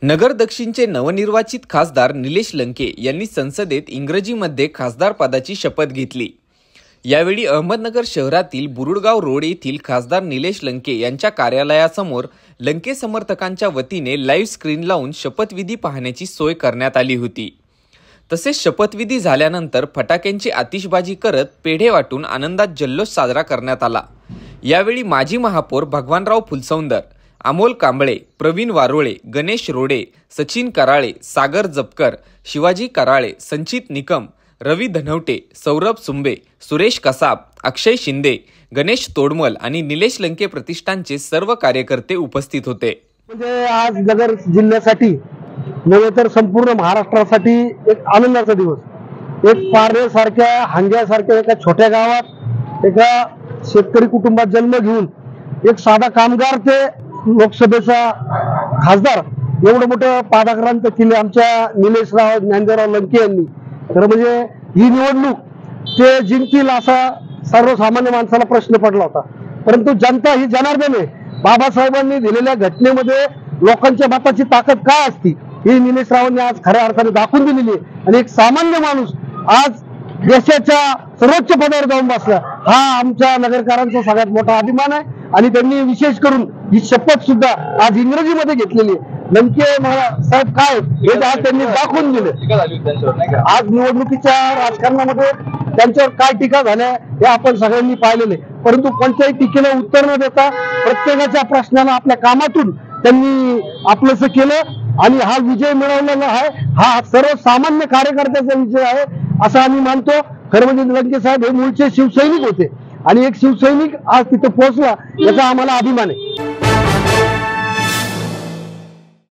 नगर दक्षिणचे नवनिर्वाचित खासदार निलेश लंके यांनी संसदेत इंग्रजीमध्ये खासदार पदाची शपथ घेतली। यावेळी अहमदनगर शहरातील बुरुडगाव रोड येथील खासदार निलेश लंके यांच्या कार्यालयासमोर लंके समर्थकांच्या वतीने लाईव्ह स्क्रीन लावून शपथविधी पाहण्याची सोय करण्यात आली होती। तसेच शपथविधी झाल्यानंतर फटाक्यांची आतिषबाजी करत पेढे वाटून आनंदात जल्लोष साजरा करण्यात आला। यावेळी माजी महापौर भगवानराव फुलसौंदर, अमोल कांबळे, प्रवीण वारोळे, गणेश रोडे, सचिन कराळे, सागर जपकर, शिवाजी कराळे, संचित निकम, रवी धनवटे, सौरभ सुंबे, सुरेश कसाब, अक्षय शिंदे, गणेश तोडमल आणि निलेश लंके प्रतिष्ठानचे सर्व कार्यकर्ते उपस्थित होते। म्हणजे आज नगर जिल्ह्यासाठी नव्हे तर संपूर्ण महाराष्ट्रासाठी एक आनंदाचा दिवस। एक पारनेरसारख्या हांग्यासारख्या एका छोट्या गावात एका शेतकरी कुटुंबात जन्म घेऊन एक साधा कामगार ते लोकसभेचा खासदार एवढं मोठं पादाक्रांत केले आमच्या निलेशराव ज्ञानदेवराव लंके यांनी। तर म्हणजे ही निवडणूक ते जिंकतील असा सर्वसामान्य माणसाला प्रश्न पडला होता, परंतु जनता ही जनार्दन आहे। बाबासाहेबांनी दिलेल्या घटनेमध्ये लोकांच्या मताची ताकद काय असती ही निलेशरावांनी आज खऱ्या अर्थाने दाखवून दिलेली आहे। आणि एक सामान्य माणूस आज देशाच्या सर्वोच्च पदावर जाऊन बसला, हा आमच्या नगरकरांचा सगळ्यात मोठा अभिमान आहे। आणि त्यांनी विशेष करून ही शपथ सुद्धा आज इंग्रजीमध्ये घेतलेली आहे। लंके साहेब काय हे आज त्यांनी दाखवून दिले। आज निवडणुकीच्या राजकारणामध्ये त्यांच्यावर काय टीका झाल्या हे आपण सगळ्यांनी पाहिलेले, परंतु कोणत्याही टीकेला उत्तर न देता प्रत्येकाच्या प्रश्नाला आपल्या कामातून त्यांनी आपलंसं केलं आणि हा विजय मिळवलेला आहे हा सर्वसामान्य कार्यकर्त्याचा विजय आहे असं आम्ही मानतो। खरं म्हणजे लंके साहेब हे मूळचे शिवसैनिक होते आणि एक शिवसैनिक आज तिथे पोहोचला याचा आम्हाला अभिमान आहे।